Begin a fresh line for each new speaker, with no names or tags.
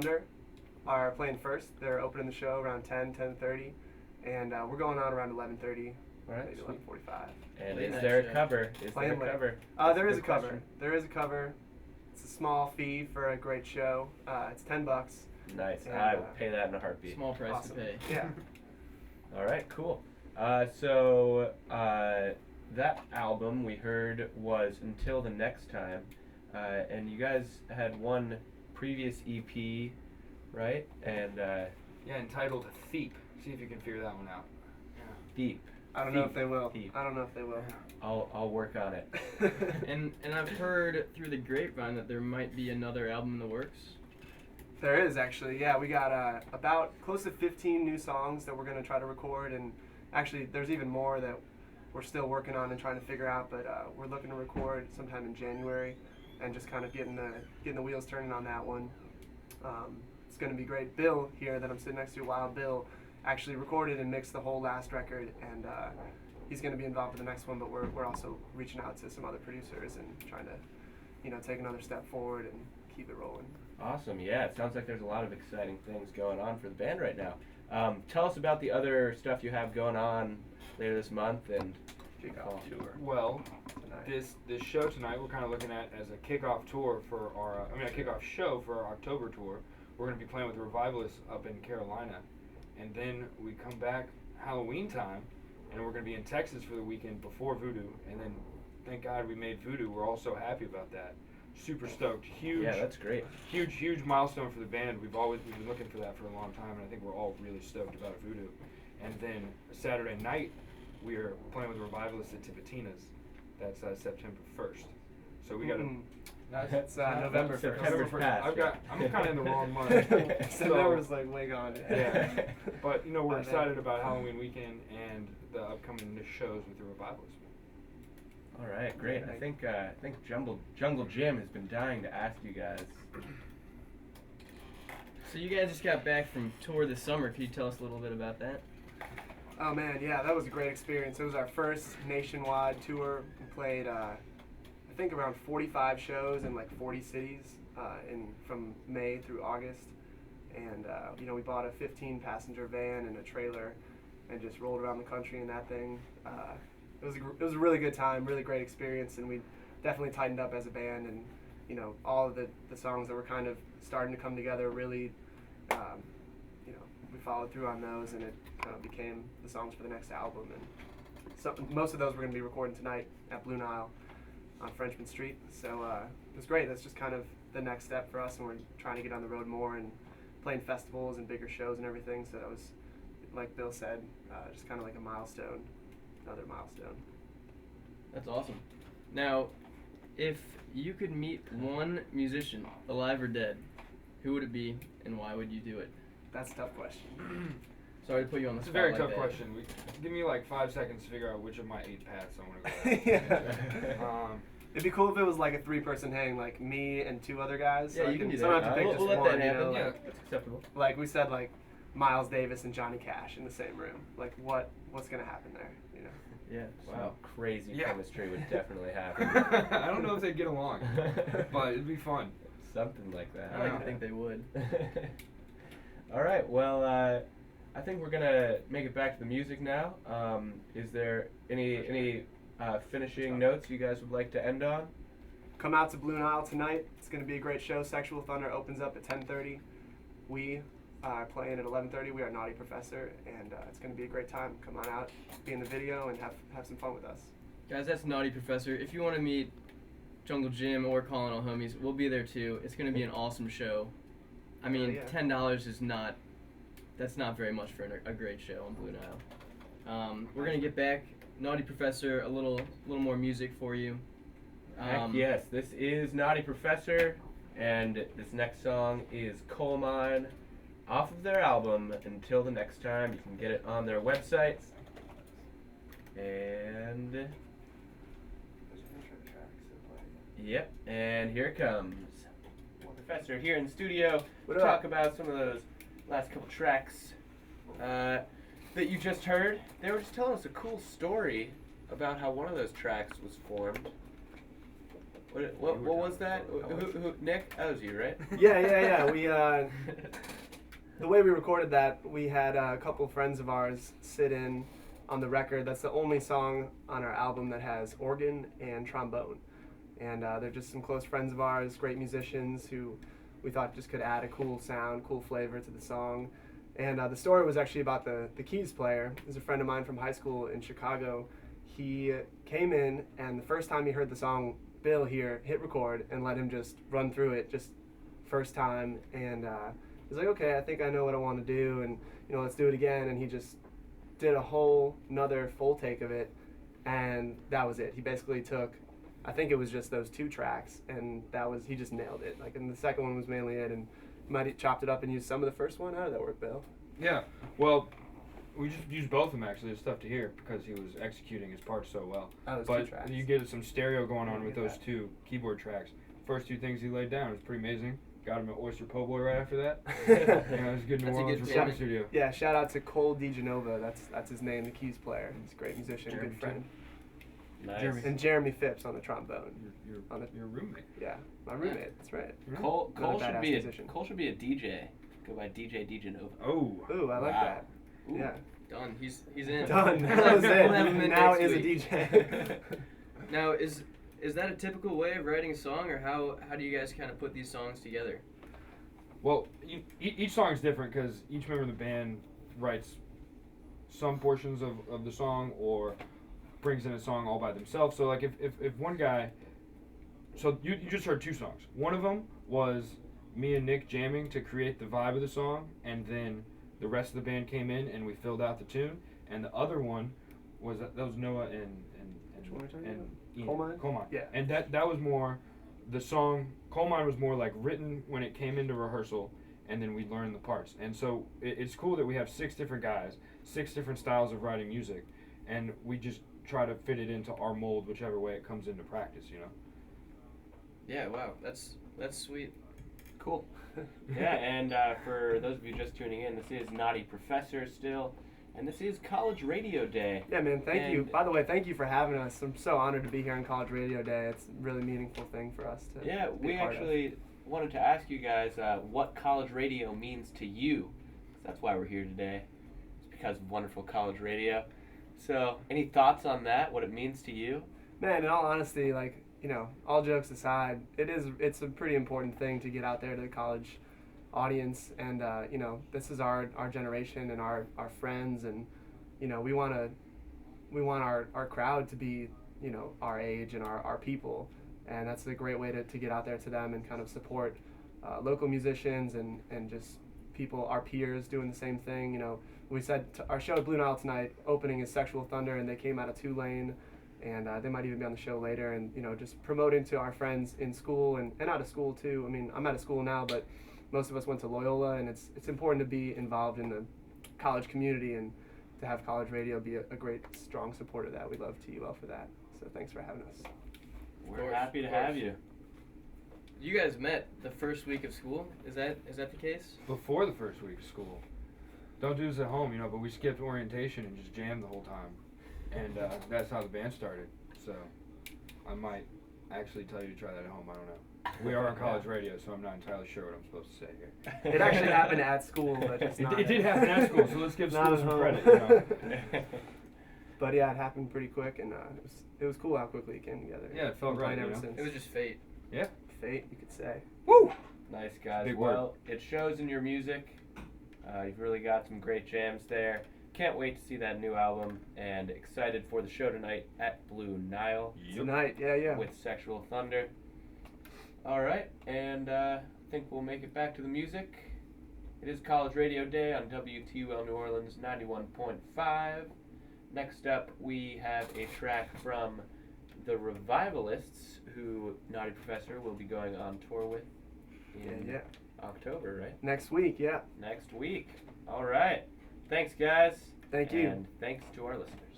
Thunder are playing first. They're opening the show around 10:30, and we're going on around 11:30,
Right,
maybe 11:45.
And
Late
is
night
there a
show.
cover? Is
Playing
there a
late.
cover?
There is a
Good
cover.
question.
There is a cover. It's a small fee for a great show. It's $10.
Nice.
And,
I would pay that in a heartbeat.
Small price
Awesome.
to pay.
Yeah.
All right, cool. That album we heard was Until the Next Time, and you guys had one previous EP, right? And
Yeah, entitled Theep. See if you can figure that one out.
Deep.
I don't know if they will.
Deep.
I don't know if they will.
I'll work on it.
And I've heard through the grapevine that there might be another album in the works.
There is actually, yeah. We got about close to 15 new songs that we're gonna try to record, and actually there's even more that we're still working on and trying to figure out. But we're looking to record sometime in January, and just kind of getting the wheels turning on that one. It's gonna be great. Bill here that I'm sitting next to, Wild Bill, actually recorded and mixed the whole last record, and he's gonna be involved with the next one. But we're also reaching out to some other producers and trying to, take another step forward and keep it rolling.
Awesome. Yeah, it sounds like there's a lot of exciting things going on for the band right now. Tell us about the other stuff you have going on later this month and
Kickoff tour.
Well,
Tonight.
this show tonight we're kind of looking at as a kickoff tour for our, a kickoff show for our October tour. We're going to be playing with the Revivalists up in Carolina, and then we come back Halloween time, and we're going to be in Texas for the weekend before Voodoo, and then thank God we made Voodoo. We're all so happy about that. Super stoked. Huge.
Yeah, that's great.
Huge milestone for the band. We've been looking for that for a long time, and I think we're all really stoked about Voodoo. And then Saturday night, we are playing with the Revivalists at Tipitina's. That's September 1st. So we got to.
It's November 1st.
September's past.
I'm kind of in the wrong month.
September's like way gone.
Yeah. But we're
By then.
excited about Halloween weekend and the upcoming shows with the Revivalists.
All right, great. I think Jungle Jim has been dying to ask you guys.
So you guys just got back from tour this summer. Can you tell us a little bit about that?
Oh man, yeah, that was a great experience. It was our first nationwide tour. We played, I think, around 45 shows in like 40 cities from May through August. And we bought a 15-passenger van and a trailer, and just rolled around the country in that thing. It was a really good time, really great experience, and we definitely tightened up as a band. And all of the songs that were kind of starting to come together really, we followed through on those, and it kind of became the songs for the next album. And so most of those we're going to be recording tonight at Blue Nile on Frenchman Street. So it was great. That's just kind of the next step for us, and we're trying to get on the road more and playing festivals and bigger shows and everything. So that was, like Bill said, just kind of like a milestone, another milestone.
That's awesome. Now, if you could meet one musician, alive or dead, who would it be, and why would you do it?
That's a tough question.
Sorry to put you on the
It's a
spot
very
like
tough
that.
question. Give me like 5 seconds to figure out which of my 8 paths I want to go down.
It'd be cool if it was like a 3-person hang, like me and 2 other guys.
Yeah,
so
you can do
so I don't
that.
have to pick
We'll
just
let
one,
that happen.
Yeah.
like,
That's acceptable.
like we said, like Miles Davis and Johnny Cash in the same room. Like what's gonna happen there?
Yeah.
Wow.
Some crazy
Yeah.
chemistry would definitely happen.
I don't know if they'd get along, but it'd be fun.
Something like that.
I like to think they would.
All right. Well, I think we're gonna make it back to the music now. Is there any finishing notes you guys would like to end on?
Come out to Blue Nile tonight. It's gonna be a great show. Sexual Thunder opens up at 10:30. We are playing at 11:30. We are Naughty Professor, and it's gonna be a great time. Come on out, be in the video, and have some fun with us.
Guys, that's Naughty Professor. If you want to meet Jungle Jim or Calling All Homies, we'll be there too. It's going to be an awesome show. I mean,
yeah.
$10 is not, that's not very much for a great show on Blue Nile. We're going to get back, Naughty Professor, a little more music for you.
Heck yes, this is Naughty Professor, and this next song is Coal Mine, off of their album Until the Next Time. You can get it on their website. And yep, and here it comes. Professor here in the studio to talk about some of those last couple tracks that you just heard. They were just telling us a cool story about how one of those tracks was formed. What was that? Who, Nick? That was you, right?
Yeah. We the way we recorded that, we had a couple friends of ours sit in on the record. That's the only song on our album that has organ and trombone. And they're just some close friends of ours, great musicians who we thought just could add a cool sound, cool flavor to the song. And the story was actually about the keys player. He's a friend of mine from high school in Chicago. He came in, and the first time he heard the song, Bill here hit record and let him just run through it, just first time. And he's like, okay, I think I know what I want to do, and let's do it again. And he just did a whole another full take of it, and that was it. He basically took, I think it was just those 2 tracks, and he just nailed it. Like, and the second one was mainly it, and might have chopped it up and used some of the first one. How did that work, Bill?
Yeah, well, we just used both of them actually. It's tough to hear because he was executing his parts so well.
Oh, those 2
but
tracks.
you get some stereo going on with those
that.
2 keyboard tracks. First 2 things he laid down was pretty amazing. Got him at Oyster Po' Boy right after that. It was good New
That's a
Orleans
good
recording
jam.
studio.
Yeah, shout out to Cole DeGenova. That's his name, the keys player. He's a great musician,
Jeremy,
good friend.
Nice.
Jeremy.
And Jeremy Phipps on the trombone.
Your roommate.
Yeah, my roommate. That's right.
Cole
Another
should
badass
be
musician.
Cole should be a DJ. Go by DJ Nova.
Oh.
Ooh, I like
Wow.
that.
Ooh.
Yeah.
Done. He's in.
Done. That was
We'll have him
it.
in
Now
next
is a
week.
DJ.
Now, is that a typical way of writing a song, or how do you guys kind of put these songs together?
Well, each song is different because each member of the band writes some portions of the song or brings in a song all by themselves. So, like, if one guy... So, you just heard 2 songs. One of them was me and Nick jamming to create the vibe of the song, and then the rest of the band came in and we filled out the tune. And the other one was that was Noah and
Which one are we talking about?
Ian.
Coal Mine?
Coal Mine.
Yeah.
And that was more, the song, Coal Mine was more like written when it came into rehearsal, and then we learned the parts. And so it's cool that we have 6 different guys, 6 different styles of writing music, and we just try to fit it into our mold whichever way it comes into practice,
Yeah, wow, that's sweet.
Cool. Yeah, and for those of you just tuning in, this is Naughty Professor still, and this is College Radio Day.
Yeah, man, thank you.
And-
By the way, thank you for having us. I'm so honored to be here on College Radio Day. It's a really meaningful thing for us to
Yeah,
be
we
a part of.
actually wanted to ask you guys what college radio means to you. That's why we're here today. It's because of wonderful college radio. So, any thoughts on that? What it means to you?
Man, in all honesty, like, all jokes aside, it's a pretty important thing to get out there to the college audience, and this is our generation and our friends, and we want our crowd to be our age and our people, and that's a great way to get out there to them and kind of support local musicians and just people, our peers doing the same thing. We said our show at Blue Nile tonight opening is Sexual Thunder, and they came out of Tulane. And they might even be on the show later, and just promoting to our friends in school and out of school too. I mean, I'm out of school now, but most of us went to Loyola, and it's important to be involved in the college community and to have college radio be a great, strong support of that. We love TUL for that. So thanks for having us.
We're happy to have you.
You guys met the first week of school. Is that the case?
Before the first week of school. Don't do this at home, but we skipped orientation and just jammed the whole time. And that's how the band started. So I might actually tell you to try that at home. I don't know. We are on college radio, so I'm not entirely sure what I'm supposed to say here.
It actually happened at school, but just not.
It did happen at school, so let's give
Not
school
at
some
home.
credit.
But yeah, it happened pretty quick, and it was cool how quickly it came together.
Yeah, it felt
Been
right,
playing
you
ever
know?
since.
It was just fate.
Yeah.
Fate, you could say.
Woo!
Nice, guys.
Big word.
Well, it shows in your music. You've really got some great jams there. Can't wait to see that new album, and excited for the show tonight at Blue Nile
Tonight, yeah.
with Sexual Thunder. All right, and I think we'll make it back to the music. It is College Radio Day on WTUL New Orleans 91.5. Next up, we have a track from the Revivalists, who Naughty Professor will be going on tour with in
Yeah.
October, right?
Next week, yeah.
Next week. All right. Thanks, guys.
Thank you.
And thanks to our listeners.